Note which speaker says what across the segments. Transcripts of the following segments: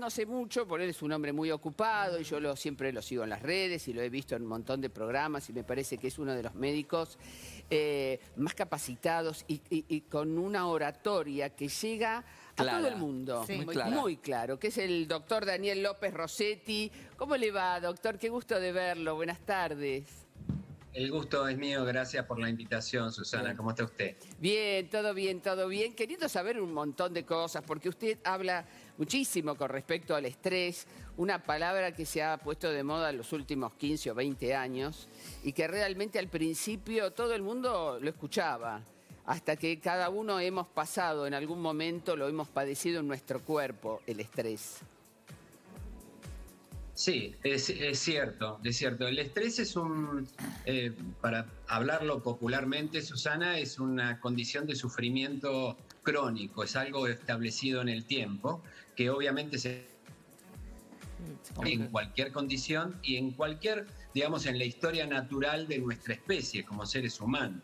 Speaker 1: conoce mucho, porque él es un hombre muy ocupado y yo siempre lo sigo en las redes y lo he visto en un montón de programas y me parece que es uno de los médicos más capacitados y con una oratoria que llega a todo el mundo.
Speaker 2: Sí.
Speaker 1: Muy claro, que es el doctor Daniel López Rossetti. ¿Cómo le va, doctor? Qué gusto de verlo. Buenas tardes.
Speaker 3: El gusto es mío, gracias por la invitación, Susana.
Speaker 1: Bien.
Speaker 3: ¿Cómo está usted?
Speaker 1: Bien, todo bien, todo bien. Queriendo saber un montón de cosas, porque usted habla muchísimo con respecto al estrés, una palabra que se ha puesto de moda en los últimos 15 o 20 años y que realmente al principio todo el mundo lo escuchaba, hasta que cada uno hemos pasado en algún momento, lo hemos padecido en nuestro cuerpo, el estrés.
Speaker 3: Sí, es cierto, es cierto. El estrés es para hablarlo popularmente, Susana, es una condición de sufrimiento crónico, es algo establecido en el tiempo, que obviamente en cualquier condición y en cualquier, digamos, en la historia natural de nuestra especie como seres humanos.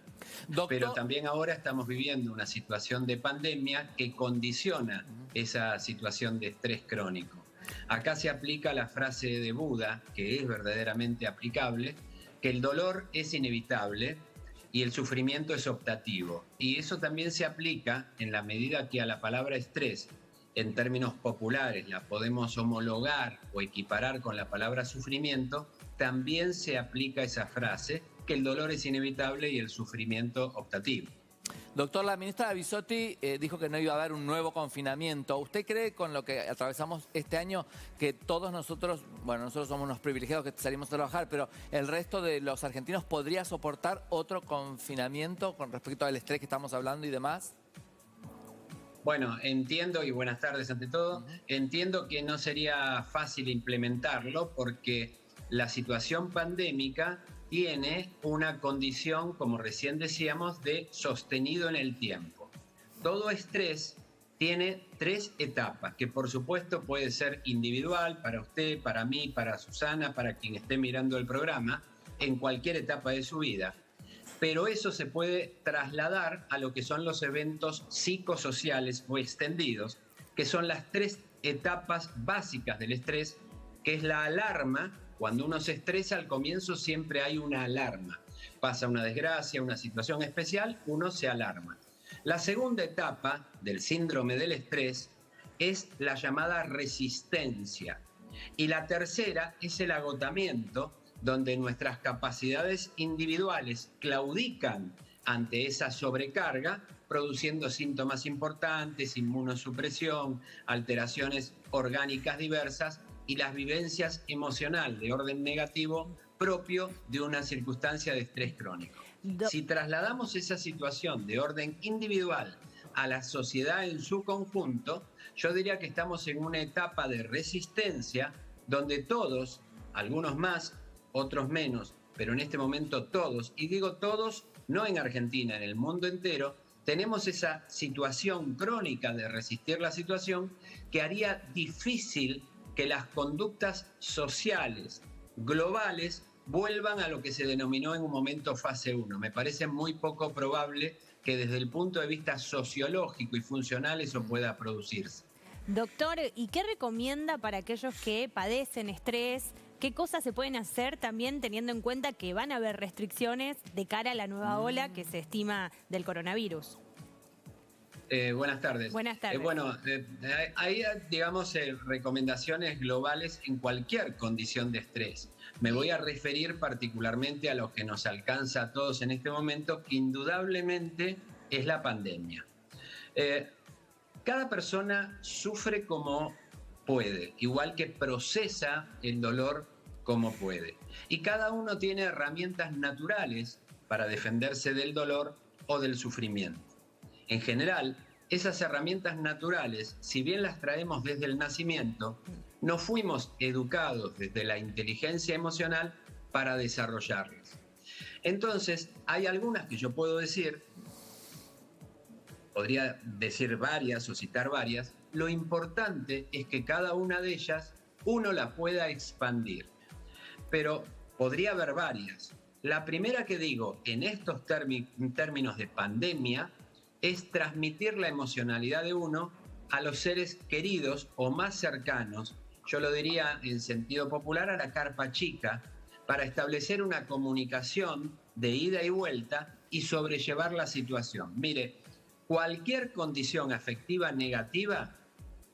Speaker 2: Doctor...
Speaker 3: Pero también ahora estamos viviendo una situación de pandemia que condiciona esa situación de estrés crónico. Acá se aplica la frase de Buda, que es verdaderamente aplicable, que el dolor es inevitable y el sufrimiento es optativo. Y eso también se aplica en la medida que a la palabra estrés, en términos populares, la podemos homologar o equiparar con la palabra sufrimiento, también se aplica esa frase, que el dolor es inevitable y el sufrimiento optativo.
Speaker 2: Doctor, la ministra Bisotti dijo que no iba a haber un nuevo confinamiento. ¿Usted cree, con lo que atravesamos este año, que todos nosotros, bueno, nosotros somos unos privilegiados que salimos a trabajar, pero el resto de los argentinos podría soportar otro confinamiento con respecto al estrés que estamos hablando y demás?
Speaker 3: Bueno, entiendo, y buenas tardes ante todo, entiendo que no sería fácil implementarlo porque la situación pandémica tiene una condición, como recién decíamos, de sostenido en el tiempo. Todo estrés tiene 3 etapas, que por supuesto puede ser individual para usted, para mí, para Susana, para quien esté mirando el programa, en cualquier etapa de su vida. Pero eso se puede trasladar a lo que son los eventos psicosociales o extendidos, que son las 3 etapas básicas del estrés, que es la alarma. Cuando uno se estresa, al comienzo siempre hay una alarma. Pasa una desgracia, una situación especial, uno se alarma. La segunda etapa del síndrome del estrés es la llamada resistencia. Y la tercera es el agotamiento, donde nuestras capacidades individuales claudican ante esa sobrecarga, produciendo síntomas importantes, inmunosupresión, alteraciones orgánicas diversas y las vivencias emocionales de orden negativo propio de una circunstancia de estrés crónico. Si trasladamos esa situación de orden individual a la sociedad en su conjunto, yo diría que estamos en una etapa de resistencia donde todos, algunos más, otros menos, pero en este momento todos, y digo todos, no en Argentina, en el mundo entero, tenemos esa situación crónica de resistir la situación que haría difícil que las conductas sociales globales vuelvan a lo que se denominó en un momento fase 1. Me parece muy poco probable que desde el punto de vista sociológico y funcional eso pueda producirse.
Speaker 4: Doctor, ¿y qué recomienda para aquellos que padecen estrés? ¿Qué cosas se pueden hacer también teniendo en cuenta que van a haber restricciones de cara a la nueva ola que se estima del coronavirus?
Speaker 3: Buenas tardes.
Speaker 4: Buenas tardes.
Speaker 3: Hay, digamos, recomendaciones globales en cualquier condición de estrés. Me voy a referir particularmente a lo que nos alcanza a todos en este momento, que indudablemente es la pandemia. Cada persona sufre como puede, igual que procesa el dolor como puede. Y cada uno tiene herramientas naturales para defenderse del dolor o del sufrimiento. En general, esas herramientas naturales, si bien las traemos desde el nacimiento, no fuimos educados desde la inteligencia emocional para desarrollarlas. Entonces, hay algunas que yo puedo decir, podría decir varias o citar varias. Lo importante es que cada una de ellas uno la pueda expandir. Pero podría haber varias. La primera que digo en estos términos de pandemia es transmitir la emocionalidad de uno a los seres queridos o más cercanos, yo lo diría en sentido popular, a la carpa chica, para establecer una comunicación de ida y vuelta y sobrellevar la situación. Mire, cualquier condición afectiva negativa,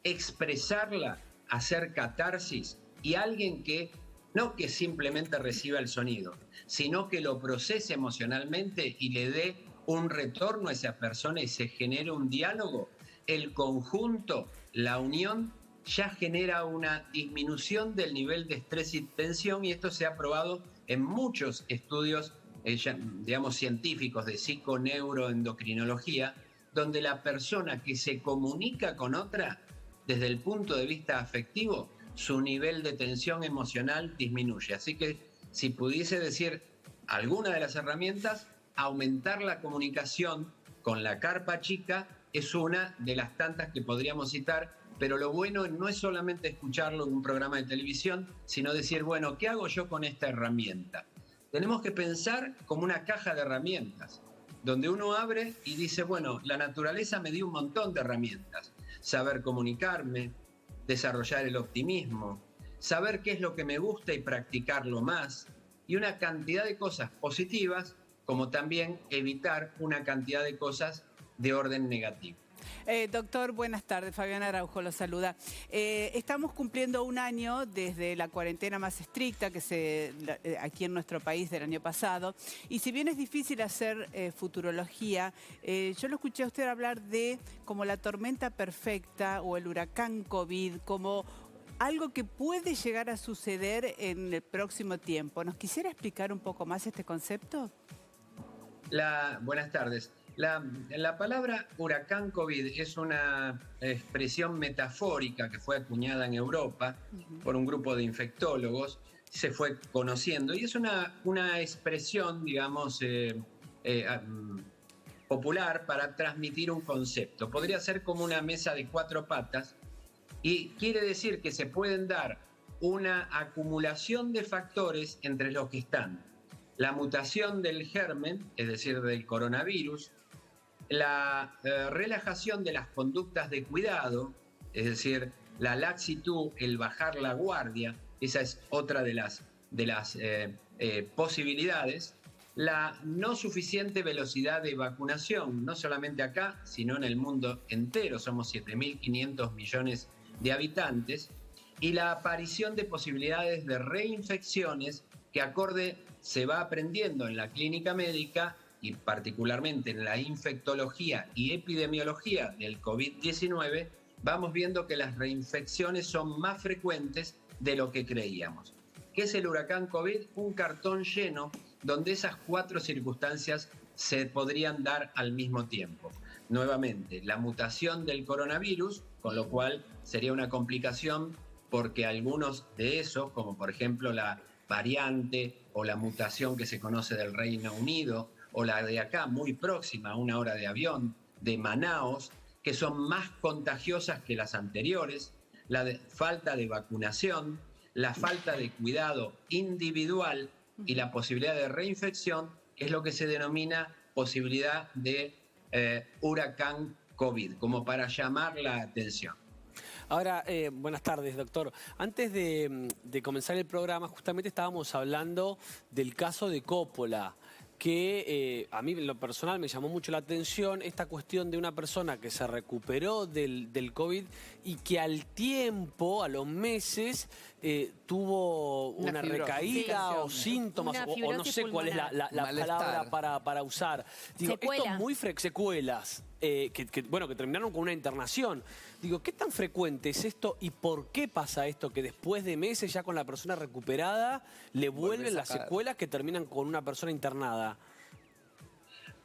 Speaker 3: expresarla, hacer catarsis, y alguien que no que simplemente reciba el sonido, sino que lo procese emocionalmente y le dé un retorno a esa persona y se genere un diálogo, el conjunto, la unión, ya genera una disminución del nivel de estrés y tensión, y esto se ha probado en muchos estudios, digamos, científicos de psiconeuroendocrinología, donde la persona que se comunica con otra, desde el punto de vista afectivo, su nivel de tensión emocional disminuye. Así que si pudiese decir alguna de las herramientas, aumentar la comunicación con la carpa chica es una de las tantas que podríamos citar, pero lo bueno no es solamente escucharlo en un programa de televisión, sino decir, bueno, ¿qué hago yo con esta herramienta? Tenemos que pensar como una caja de herramientas, donde uno abre y dice, bueno, la naturaleza me dio un montón de herramientas. Saber comunicarme, desarrollar el optimismo, saber qué es lo que me gusta y practicarlo más, y una cantidad de cosas positivas, como también evitar una cantidad de cosas de orden negativo.
Speaker 5: Doctor, buenas tardes. Fabiana Araujo lo saluda. Estamos cumpliendo un año desde la cuarentena más estricta que aquí en nuestro país del año pasado. Y si bien es difícil hacer futurología, yo lo escuché a usted hablar de como la tormenta perfecta o el huracán COVID, como algo que puede llegar a suceder en el próximo tiempo. ¿Nos quisiera explicar un poco más este concepto?
Speaker 3: Buenas tardes. La palabra huracán COVID es una expresión metafórica que fue acuñada en Europa por un grupo de infectólogos, se fue conociendo y es una expresión, digamos, popular para transmitir un concepto. Podría ser como una mesa de 4 patas y quiere decir que se pueden dar una acumulación de factores entre los que están la mutación del germen, es decir, del coronavirus, la relajación de las conductas de cuidado, es decir, la laxitud, el bajar la guardia, esa es otra de las posibilidades, la no suficiente velocidad de vacunación, no solamente acá, sino en el mundo entero, somos 7.500 millones de habitantes, y la aparición de posibilidades de reinfecciones que acorde se va aprendiendo en la clínica médica y particularmente en la infectología y epidemiología del COVID-19, vamos viendo que las reinfecciones son más frecuentes de lo que creíamos. ¿Qué es el huracán COVID? Un cartón lleno donde esas 4 circunstancias se podrían dar al mismo tiempo. Nuevamente, la mutación del coronavirus, con lo cual sería una complicación porque algunos de esos, como por ejemplo la variante o la mutación que se conoce del Reino Unido, o la de acá, muy próxima, a 1 hora de avión, de Manaos, que son más contagiosas que las anteriores, falta de vacunación, la falta de cuidado individual y la posibilidad de reinfección, es lo que se denomina posibilidad de huracán COVID, como para llamar la atención.
Speaker 6: Ahora, buenas tardes, doctor. Antes de comenzar el programa, justamente estábamos hablando del caso de Coppola, que a mí en lo personal me llamó mucho la atención esta cuestión de una persona que se recuperó del COVID y que al tiempo, a los meses, tuvo una recaída o síntomas, o no sé cuál es la palabra para usar. Digo,
Speaker 4: Secuela.
Speaker 6: esto es muy secuelas. Que terminaron con una internación. Digo, ¿qué tan frecuente es esto y por qué pasa esto? Que después de meses, ya con la persona recuperada, le vuelven las secuelas que terminan con una persona internada.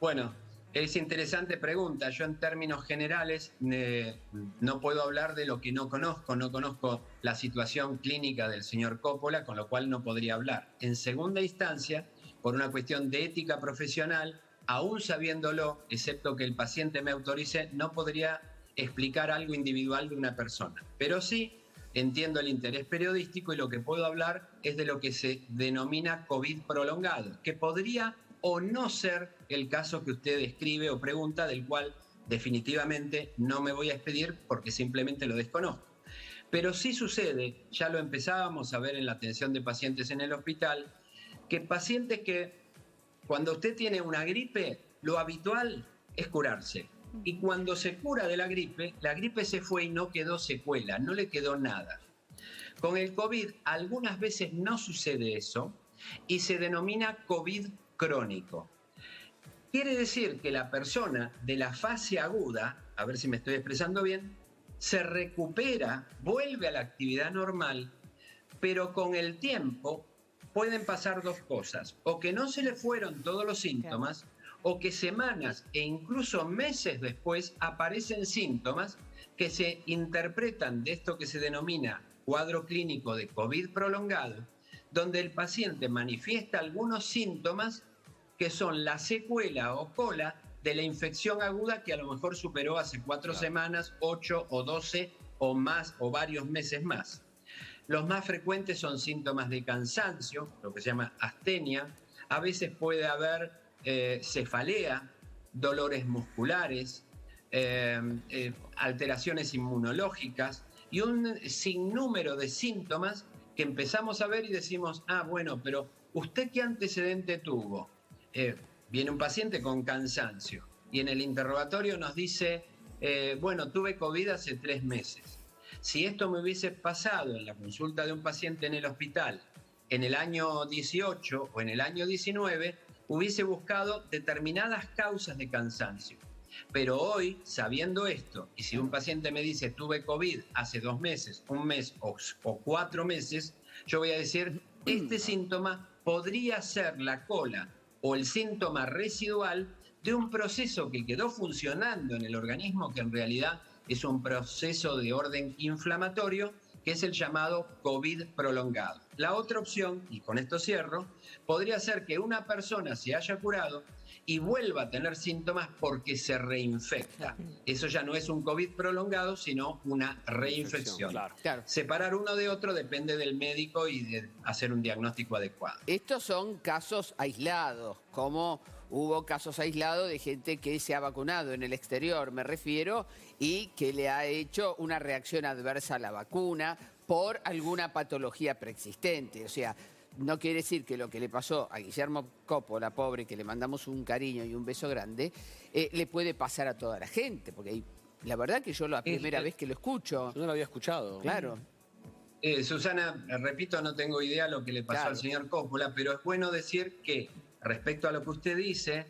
Speaker 3: Bueno, es interesante pregunta. Yo en términos generales no puedo hablar de lo que no conozco. No conozco la situación clínica del señor Coppola, con lo cual no podría hablar. En segunda instancia, por una cuestión de ética profesional, aún sabiéndolo, excepto que el paciente me autorice, no podría explicar algo individual de una persona. Pero sí entiendo el interés periodístico y lo que puedo hablar es de lo que se denomina COVID prolongado, que podría o no ser el caso que usted describe o pregunta, del cual definitivamente no me voy a expedir porque simplemente lo desconozco. Pero sí sucede, ya lo empezábamos a ver en la atención de pacientes en el hospital, que pacientes que cuando usted tiene una gripe, lo habitual es curarse. Y cuando se cura de la gripe se fue y no quedó secuela, no le quedó nada. Con el COVID algunas veces no sucede eso y se denomina COVID crónico. Quiere decir que la persona de la fase aguda, a ver si me estoy expresando bien, se recupera, vuelve a la actividad normal, pero con el tiempo pueden pasar dos cosas, o que no se le fueron todos los síntomas, o que semanas e incluso meses después aparecen síntomas que se interpretan de esto que se denomina cuadro clínico de COVID prolongado, donde el paciente manifiesta algunos síntomas que son la secuela o cola de la infección aguda que a lo mejor superó hace 4 semanas, 8 o 12 o más o varios meses más. Los más frecuentes son síntomas de cansancio, lo que se llama astenia. A veces puede haber cefalea, dolores musculares, alteraciones inmunológicas y un sinnúmero de síntomas que empezamos a ver y decimos, bueno, pero ¿usted qué antecedente tuvo? Viene un paciente con cansancio y en el interrogatorio nos dice, bueno, tuve COVID hace 3 meses. Si esto me hubiese pasado en la consulta de un paciente en el hospital en el año 18 o en el año 19, hubiese buscado determinadas causas de cansancio. Pero hoy, sabiendo esto, y si un paciente me dice tuve COVID hace 2 meses, 1 mes o 4 meses, yo voy a decir, este síntoma podría ser la cola o el síntoma residual de un proceso que quedó funcionando en el organismo, que en realidad es un proceso de orden inflamatorio, que es el llamado COVID prolongado. La otra opción, y con esto cierro, podría ser que una persona se haya curado y vuelva a tener síntomas porque se reinfecta. Eso ya no es un COVID prolongado, sino una reinfección.
Speaker 1: Claro.
Speaker 3: Separar uno de otro depende del médico y de hacer un diagnóstico adecuado.
Speaker 1: Estos son casos aislados, como hubo casos aislados de gente que se ha vacunado en el exterior, me refiero, y que le ha hecho una reacción adversa a la vacuna por alguna patología preexistente. O sea, no quiere decir que lo que le pasó a Guillermo Coppola, pobre, que le mandamos un cariño y un beso grande, le puede pasar a toda la gente, porque la verdad que yo la primera vez que lo escucho...
Speaker 6: Yo no lo había escuchado.
Speaker 1: Claro.
Speaker 3: Susana, repito, no tengo idea lo que le pasó al señor Coppola, pero es bueno decir que respecto a lo que usted dice,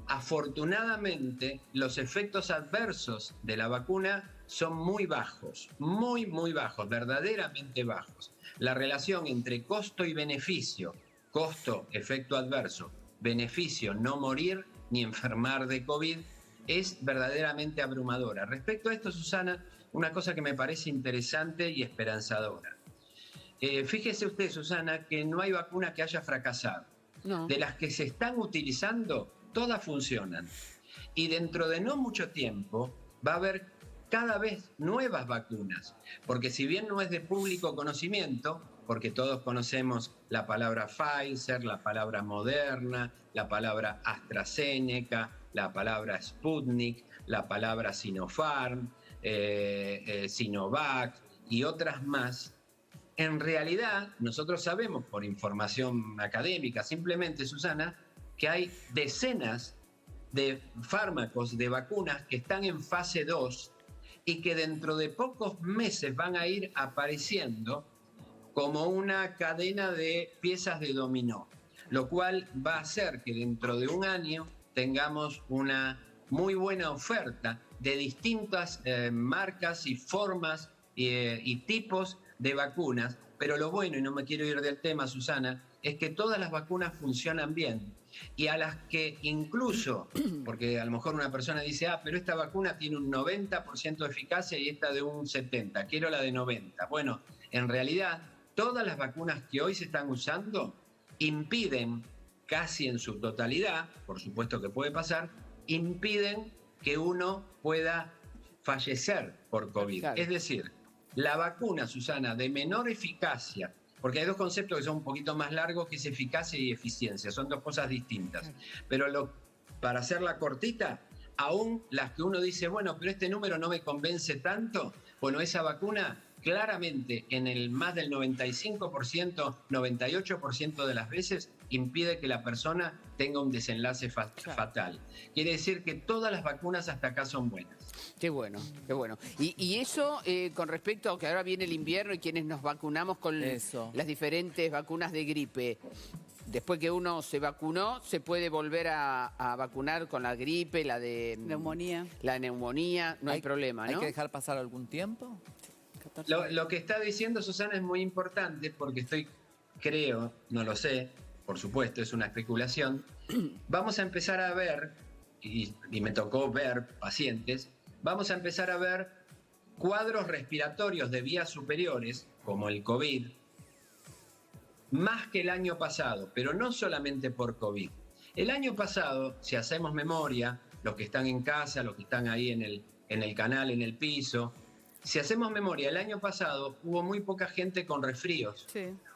Speaker 3: afortunadamente los efectos adversos de la vacuna son muy bajos, muy bajos, verdaderamente bajos. La relación entre costo y beneficio, costo, efecto adverso, beneficio, no morir ni enfermar de COVID, es verdaderamente abrumadora. Respecto a esto, Susana, una cosa que me parece interesante y esperanzadora. Fíjese usted, Susana, que no hay vacuna que haya fracasado.
Speaker 1: No.
Speaker 3: De las que se están utilizando, todas funcionan. Y dentro de no mucho tiempo va a haber cada vez nuevas vacunas. Porque si bien no es de público conocimiento, porque todos conocemos la palabra Pfizer, la palabra Moderna, la palabra AstraZeneca, la palabra Sputnik, la palabra Sinopharm, Sinovac y otras más, en realidad nosotros sabemos por información académica, simplemente, Susana, que hay decenas de fármacos, de vacunas que están en fase 2 y que dentro de pocos meses van a ir apareciendo como una cadena de piezas de dominó, lo cual va a hacer que dentro de 1 año tengamos una muy buena oferta de distintas marcas y formas y tipos de vacunas, pero lo bueno, y no me quiero ir del tema, Susana, es que todas las vacunas funcionan bien y a las que incluso, porque a lo mejor una persona dice, pero esta vacuna tiene un 90% de eficacia y esta de un 70%, quiero la de 90%. Bueno, en realidad, todas las vacunas que hoy se están usando impiden, casi en su totalidad, por supuesto que puede pasar, impiden que uno pueda fallecer por COVID.
Speaker 1: Claro.
Speaker 3: Es decir, la vacuna, Susana, de menor eficacia, porque hay dos conceptos que son un poquito más largos, que es eficacia y eficiencia, son dos cosas distintas. Pero para hacerla cortita, aún las que uno dice, bueno, pero este número no me convence tanto, bueno, esa vacuna claramente en el más del 95%, 98% de las veces impide que la persona tenga un desenlace fatal. Quiere decir que todas las vacunas hasta acá son buenas.
Speaker 1: Qué bueno, qué bueno. Y eso con respecto a que ahora viene el invierno y quienes nos vacunamos con las diferentes vacunas de gripe. Después que uno se vacunó, se puede volver a vacunar con la gripe, la de
Speaker 5: neumonía.
Speaker 1: La neumonía, no hay problema, ¿no?
Speaker 2: ¿Hay que dejar pasar algún tiempo?
Speaker 3: Lo que está diciendo Susana es muy importante porque creo, no lo sé, por supuesto, es una especulación. Vamos a empezar a ver, y me tocó ver pacientes, vamos a empezar a ver cuadros respiratorios de vías superiores, como el COVID, más que el año pasado, pero no solamente por COVID. El año pasado, si hacemos memoria, los que están en casa, los que están ahí en el canal, en el piso, si hacemos memoria, el año pasado hubo muy poca gente con resfríos,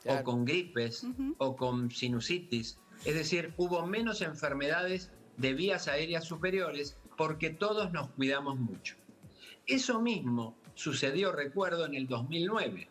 Speaker 3: o con gripes, o con sinusitis. Es decir, hubo menos enfermedades de vías aéreas superiores porque todos nos cuidamos mucho. Eso mismo sucedió, recuerdo, en el 2009.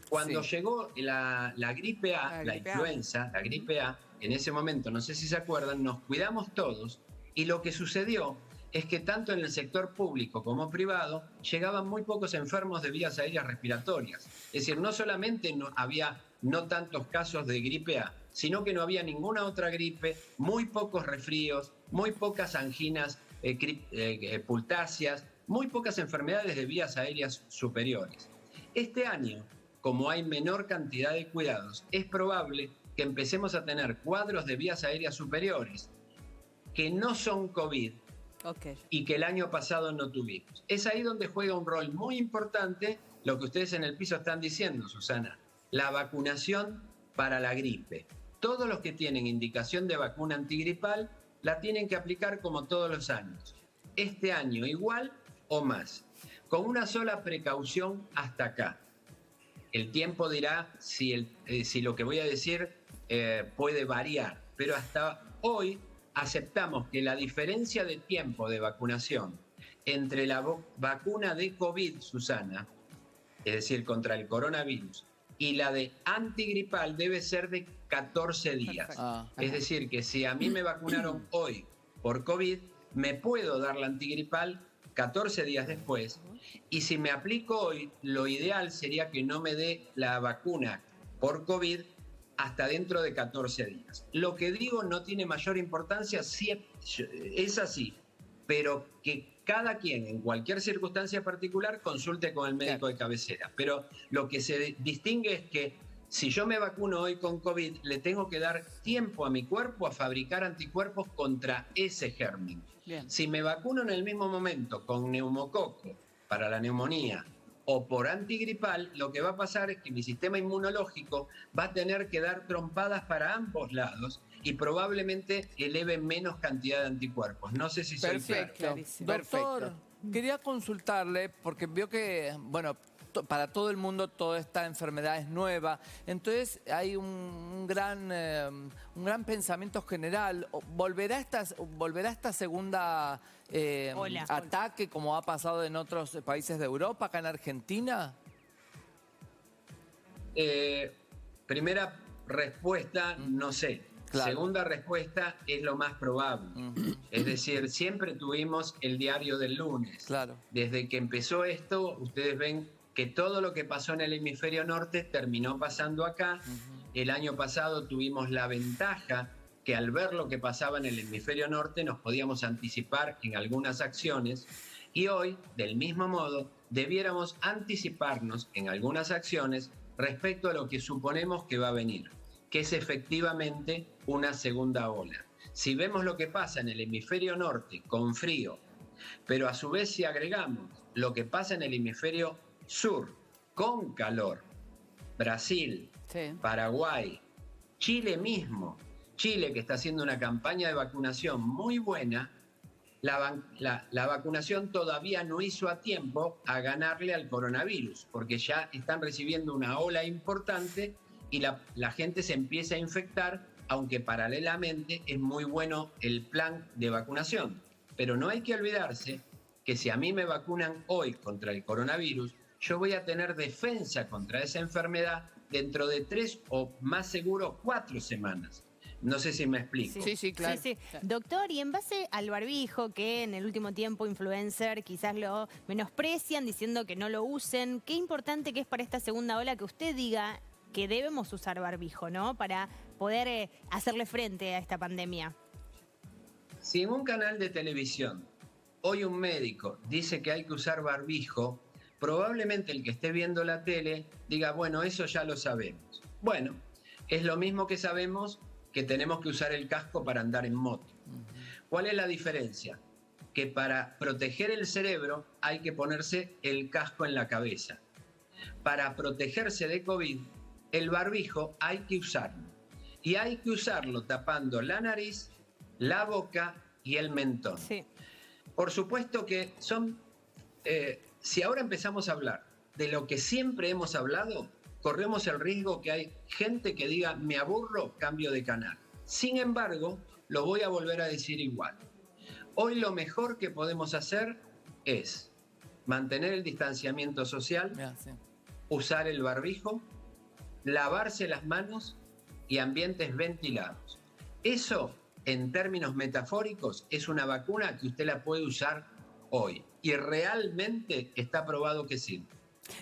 Speaker 3: Cuando llegó la gripe A, la influenza, la gripe A, en ese momento, no sé si se acuerdan, nos cuidamos todos y lo que sucedió es que tanto en el sector público como privado llegaban muy pocos enfermos de vías aéreas respiratorias. Es decir, no solamente había no tantos casos de gripe A, sino que no había ninguna otra gripe, muy pocos resfríos, muy pocas anginas pultáceas, muy pocas enfermedades de vías aéreas superiores. Este año, como hay menor cantidad de cuidados, es probable que empecemos a tener cuadros de vías aéreas superiores que no son COVID y que el año pasado no tuvimos. Es ahí donde juega un rol muy importante lo que ustedes en el piso están diciendo, Susana, la vacunación para la gripe. Todos los que tienen indicación de vacuna antigripal la tienen que aplicar como todos los años. Este año igual o más, con una sola precaución hasta acá. El tiempo dirá si lo que voy a decir puede variar, pero hasta hoy aceptamos que la diferencia de tiempo de vacunación entre la vacuna de COVID, Susana, es decir, contra el coronavirus, y la de antigripal debe ser de 14 días. Es decir, que si a mí me vacunaron hoy por COVID, me puedo dar la antigripal 14 días después, y si me aplico hoy, lo ideal sería que no me dé la vacuna por COVID hasta dentro de 14 días. Lo que digo no tiene mayor importancia, sí, es así, pero que cada quien en cualquier circunstancia particular consulte con el médico de cabecera. Pero lo que se distingue es que si yo me vacuno hoy con COVID, le tengo que dar tiempo a mi cuerpo a fabricar anticuerpos contra ese germen. Si me vacuno en el mismo momento con neumococo para la neumonía o por antigripal, lo que va a pasar es que mi sistema inmunológico va a tener que dar trompadas para ambos lados y probablemente eleve menos cantidad de anticuerpos. No sé si soy claro.
Speaker 2: Doctor, quería consultarle, porque veo que, bueno, para todo el mundo toda esta enfermedad es nueva, entonces hay un gran pensamiento general. ¿Volverá esta segunda ataque como ha pasado en otros países de Europa, acá en Argentina?
Speaker 3: Primera respuesta, no sé. Claro. Segunda respuesta, es lo más probable. Es decir, siempre tuvimos el diario del lunes.
Speaker 2: Claro.
Speaker 3: Desde que empezó esto, ustedes ven que todo lo que pasó en el hemisferio norte terminó pasando acá. El año pasado tuvimos la ventaja que al ver lo que pasaba en el hemisferio norte nos podíamos anticipar en algunas acciones, y hoy, del mismo modo, debiéramos anticiparnos en algunas acciones respecto a lo que suponemos que va a venir, que es efectivamente una segunda ola. Si vemos lo que pasa en el hemisferio norte con frío, pero a su vez si agregamos lo que pasa en el hemisferio sur con calor, Brasil, Paraguay, Chile mismo, Chile que está haciendo una campaña de vacunación muy buena, la vacunación todavía no hizo a tiempo a ganarle al coronavirus, porque ya están recibiendo una ola importante y la gente se empieza a infectar, aunque paralelamente es muy bueno el plan de vacunación. Pero no hay que olvidarse que si a mí me vacunan hoy contra el coronavirus, yo voy a tener defensa contra esa enfermedad dentro de 3 o más seguro 4 semanas. No sé si me explico.
Speaker 1: Sí, claro.
Speaker 4: Sí. Doctor, y en base al barbijo, que en el último tiempo influencer quizás lo menosprecian diciendo que no lo usen, qué importante que es para esta segunda ola que usted diga que debemos usar barbijo, ¿no? Para poder hacerle frente a esta pandemia.
Speaker 3: Si en un canal de televisión hoy un médico dice que hay que usar barbijo, probablemente el que esté viendo la tele diga, bueno, eso ya lo sabemos. Bueno, es lo mismo que sabemos que tenemos que usar el casco para andar en moto. ¿Cuál es la diferencia? Que para proteger el cerebro hay que ponerse el casco en la cabeza. Para protegerse de COVID, el barbijo hay que usarlo. Y hay que usarlo tapando la nariz, la boca y el mentón.
Speaker 4: Sí.
Speaker 3: Por supuesto que son... si ahora empezamos a hablar de lo que siempre hemos hablado, corremos el riesgo que hay gente que diga, me aburro, cambio de canal. Sin embargo, lo voy a volver a decir igual. Hoy lo mejor que podemos hacer es mantener el distanciamiento social, usar el barbijo, lavarse las manos y ambientes ventilados. Eso, en términos metafóricos, es una vacuna que usted la puede usar hoy. Y realmente está probado que sirve.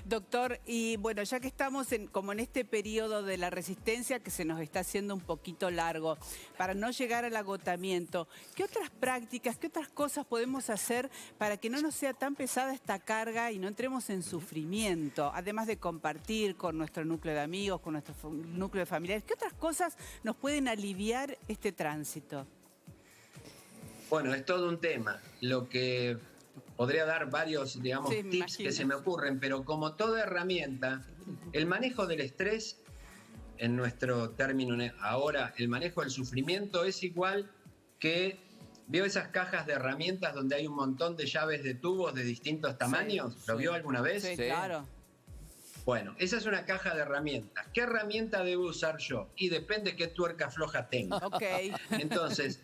Speaker 5: Doctor, y bueno, ya que estamos como en este periodo de la resistencia que se nos está haciendo un poquito largo, para no llegar al agotamiento, ¿qué otras prácticas, qué otras cosas podemos hacer para que no nos sea tan pesada esta carga y no entremos en sufrimiento? Además de compartir con nuestro núcleo de amigos, con nuestro núcleo de familiares, ¿qué otras cosas nos pueden aliviar este tránsito?
Speaker 3: Bueno, es todo un tema. Lo que podría dar varios, digamos, tips que se me ocurren, pero como toda herramienta, el manejo del estrés, en nuestro término ahora, el manejo del sufrimiento es igual que, ¿vio esas cajas de herramientas donde hay un montón de llaves de tubos de distintos tamaños? ¿Lo vio alguna vez?
Speaker 5: Sí, claro.
Speaker 3: Bueno, esa es una caja de herramientas. ¿Qué herramienta debo usar yo? Y depende qué tuerca floja tenga.
Speaker 5: Ok.
Speaker 3: Entonces,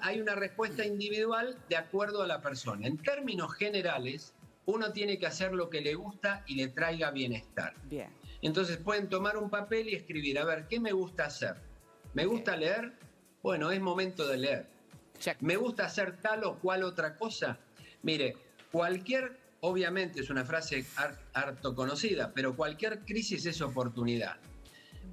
Speaker 3: hay una respuesta individual de acuerdo a la persona. En términos generales, uno tiene que hacer lo que le gusta y le traiga bienestar.
Speaker 5: Bien.
Speaker 3: Entonces pueden tomar un papel y escribir, a ver, ¿qué me gusta hacer? ¿Me gusta leer? Bueno, es momento de leer. ¿Me gusta hacer tal o cual otra cosa? Mire, obviamente es una frase harto conocida, pero cualquier crisis es oportunidad.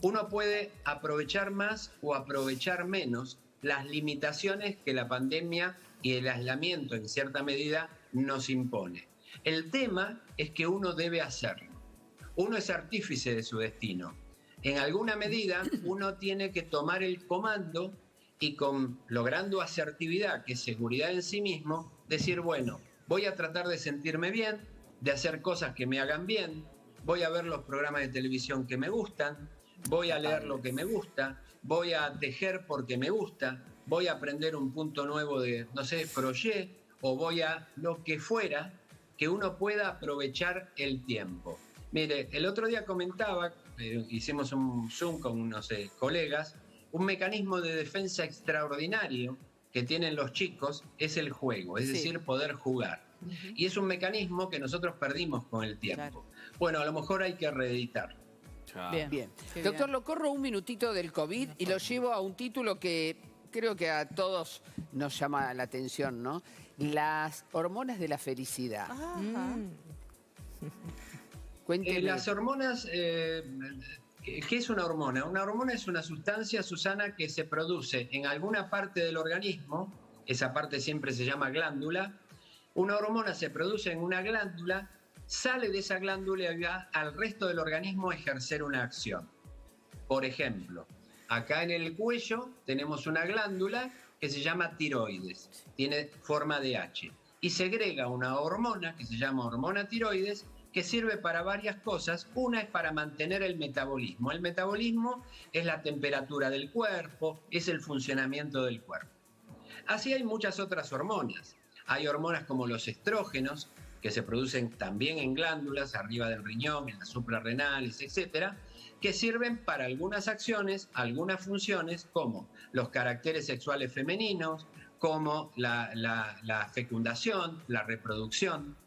Speaker 3: Uno puede aprovechar más o aprovechar menos las limitaciones que la pandemia y el aislamiento en cierta medida nos impone. El tema es que uno debe hacerlo. Uno es artífice de su destino. En alguna medida uno tiene que tomar el comando y logrando asertividad, que es seguridad en sí mismo, decir, bueno, voy a tratar de sentirme bien, de hacer cosas que me hagan bien, voy a ver los programas de televisión que me gustan, voy a leer lo que me gusta, voy a tejer porque me gusta, voy a aprender un punto nuevo de, no sé, crochet, o voy a lo que fuera, que uno pueda aprovechar el tiempo. Mire, el otro día comentaba, hicimos un Zoom con unos colegas, un mecanismo de defensa extraordinario que tienen los chicos es el juego, es decir, poder jugar. Y es un mecanismo que nosotros perdimos con el tiempo.
Speaker 5: Claro.
Speaker 3: Bueno, a lo mejor hay que reeditarlo.
Speaker 5: Bien.
Speaker 1: Doctor, lo corro un minutito del COVID y lo llevo a un título que creo que a todos nos llama la atención, ¿no? Las hormonas de la felicidad. Cuénteme.
Speaker 3: Las hormonas, ¿qué es una hormona? Una hormona es una sustancia, Susana, que se produce en alguna parte del organismo, esa parte siempre se llama glándula. Una hormona se produce en una glándula, sale de esa glándula y va al resto del organismo a ejercer una acción. Por ejemplo, acá en el cuello tenemos una glándula que se llama tiroides, tiene forma de H, y segrega una hormona que se llama hormona tiroides, que sirve para varias cosas. Una es para mantener el metabolismo. El metabolismo es la temperatura del cuerpo, es el funcionamiento del cuerpo. Así hay muchas otras hormonas. Hay hormonas como los estrógenos, que se producen también en glándulas, arriba del riñón, en las suprarrenales, etcétera, que sirven para algunas acciones, algunas funciones, como los caracteres sexuales femeninos, como la fecundación, la reproducción.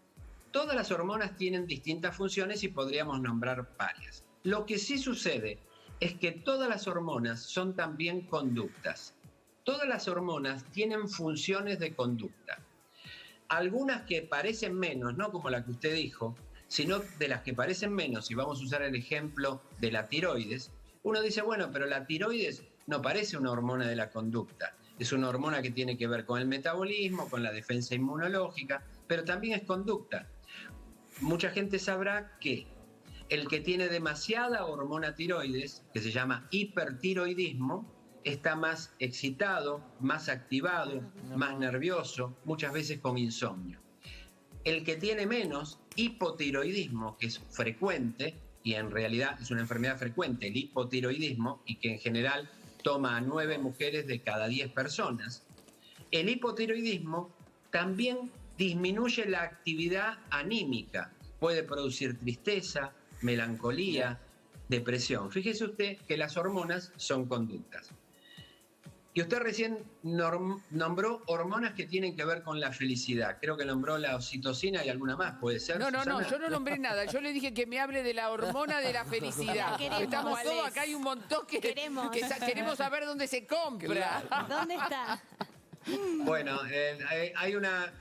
Speaker 3: Todas las hormonas tienen distintas funciones y podríamos nombrar varias. Lo que sí sucede es que todas las hormonas son también conductas. Todas las hormonas tienen funciones de conducta. Algunas que parecen menos, no como la que usted dijo, sino de las que parecen menos, y vamos a usar el ejemplo de la tiroides, uno dice, bueno, pero la tiroides no parece una hormona de la conducta. Es una hormona que tiene que ver con el metabolismo, con la defensa inmunológica, pero también es conducta. Mucha gente sabrá que el que tiene demasiada hormona tiroides, que se llama hipertiroidismo, está más excitado, más activado, más nervioso, muchas veces con insomnio. El que tiene menos, hipotiroidismo, que es frecuente, y en realidad es una enfermedad frecuente, el hipotiroidismo, y que en general toma a 9 mujeres de cada 10 personas, el hipotiroidismo también disminuye la actividad anímica. Puede producir tristeza, melancolía, depresión. Fíjese usted que las hormonas son conductas. Y usted recién nombró hormonas que tienen que ver con la felicidad. Creo que nombró la oxitocina y alguna más, ¿puede ser?
Speaker 1: No,
Speaker 3: Susana?
Speaker 1: yo no nombré nada. Yo le dije que me hable de la hormona de la felicidad.
Speaker 4: Queremos,
Speaker 1: Estamos
Speaker 4: ¿cuál
Speaker 1: todos
Speaker 4: es?
Speaker 1: acá, hay un montón que queremos saber dónde se compra.
Speaker 4: ¿Dónde está?
Speaker 3: Bueno,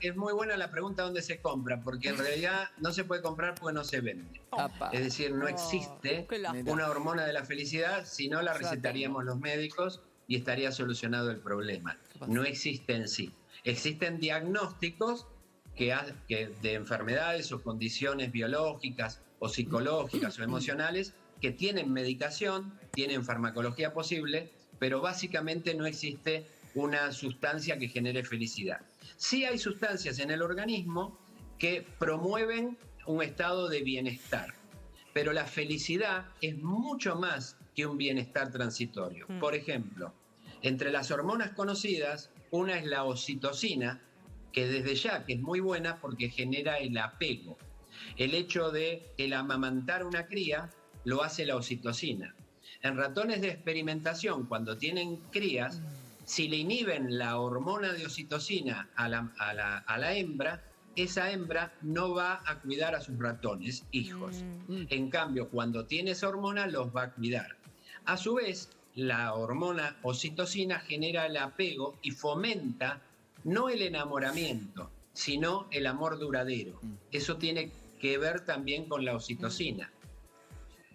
Speaker 3: es muy buena la pregunta dónde se compra, porque en realidad no se puede comprar porque no se vende.
Speaker 2: Apa.
Speaker 3: Es decir, no existe
Speaker 5: qué lástima.
Speaker 3: una hormona de la felicidad, si no la recetaríamos los médicos y estaría solucionado el problema. No existe en sí. Existen diagnósticos de enfermedades o condiciones biológicas o psicológicas o emocionales que tienen medicación, tienen farmacología posible, pero básicamente no existe una sustancia que genere felicidad. Sí hay sustancias en el organismo que promueven un estado de bienestar, pero la felicidad es mucho más que un bienestar transitorio. Por ejemplo, entre las hormonas conocidas, una es la oxitocina, que desde ya que es muy buena porque genera el apego. El hecho de el amamantar una cría lo hace la oxitocina. En ratones de experimentación, cuando tienen crías, si le inhiben la hormona de oxitocina a la hembra, esa hembra no va a cuidar a sus ratones hijos. En cambio, cuando tiene esa hormona, los va a cuidar. A su vez, la hormona oxitocina genera el apego y fomenta no el enamoramiento, sino el amor duradero. Eso tiene que ver también con la oxitocina.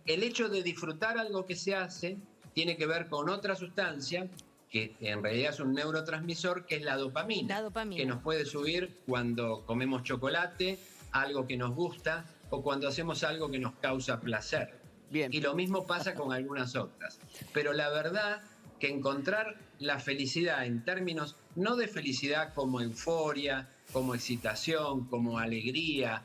Speaker 3: El hecho de disfrutar algo que se hace tiene que ver con otra sustancia que en realidad es un neurotransmisor, que es la dopamina, que nos puede subir cuando comemos chocolate, algo que nos gusta, o cuando hacemos algo que nos causa placer.
Speaker 1: Bien.
Speaker 3: Y lo mismo pasa con algunas otras. Pero la verdad que encontrar la felicidad en términos no de felicidad como euforia, como excitación, como alegría,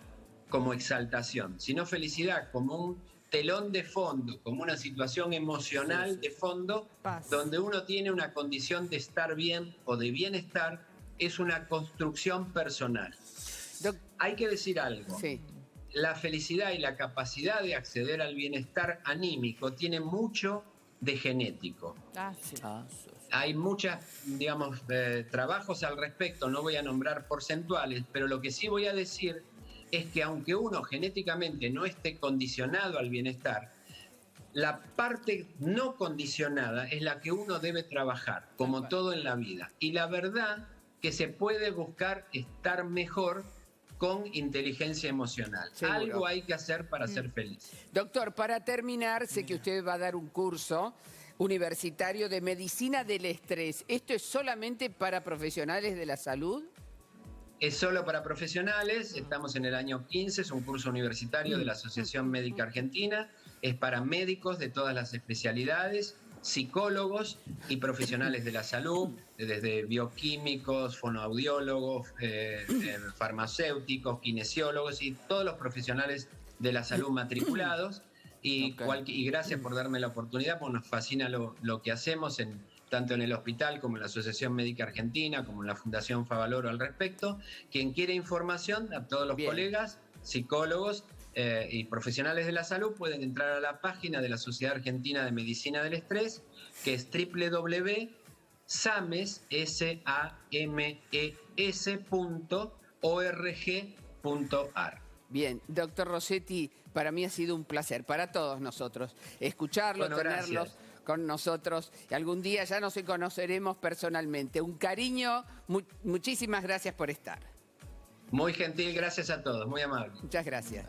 Speaker 3: como exaltación, sino felicidad como un telón de fondo, como una situación emocional de fondo, donde uno tiene una condición de estar bien o de bienestar, es una construcción personal. Hay que decir algo.
Speaker 1: Sí.
Speaker 3: La felicidad y la capacidad de acceder al bienestar anímico tiene mucho de genético. Hay muchos, trabajos al respecto, no voy a nombrar porcentuales, pero lo que sí voy a decir es que aunque uno genéticamente no esté condicionado al bienestar, la parte no condicionada es la que uno debe trabajar, como todo en la vida. Y la verdad que se puede buscar estar mejor con inteligencia emocional.
Speaker 1: Seguro.
Speaker 3: Algo hay que hacer para ser feliz.
Speaker 1: Doctor, para terminar, sé que usted va a dar un curso universitario de medicina del estrés. ¿Esto es solamente para profesionales de la salud?
Speaker 3: Es solo para profesionales, estamos en el año 15, es un curso universitario de la Asociación Médica Argentina, es para médicos de todas las especialidades, psicólogos y profesionales de la salud, desde bioquímicos, fonoaudiólogos, farmacéuticos, kinesiólogos y todos los profesionales de la salud matriculados. Y gracias por darme la oportunidad, porque nos fascina lo que hacemos tanto en el hospital como en la Asociación Médica Argentina, como en la Fundación Favaloro al respecto. Quien quiere información, a todos los colegas, psicólogos y profesionales de la salud, pueden entrar a la página de la Sociedad Argentina de Medicina del Estrés, que es sames, sames.org.ar.
Speaker 1: Bien, doctor Rossetti, para mí ha sido un placer, para todos nosotros, escucharlo,
Speaker 3: Bueno,
Speaker 1: tenerlos
Speaker 3: gracias.
Speaker 1: con nosotros. Y algún día ya nos conoceremos personalmente. Un cariño, muchísimas gracias por estar.
Speaker 3: Muy gentil, gracias a todos, muy amable.
Speaker 1: Muchas gracias.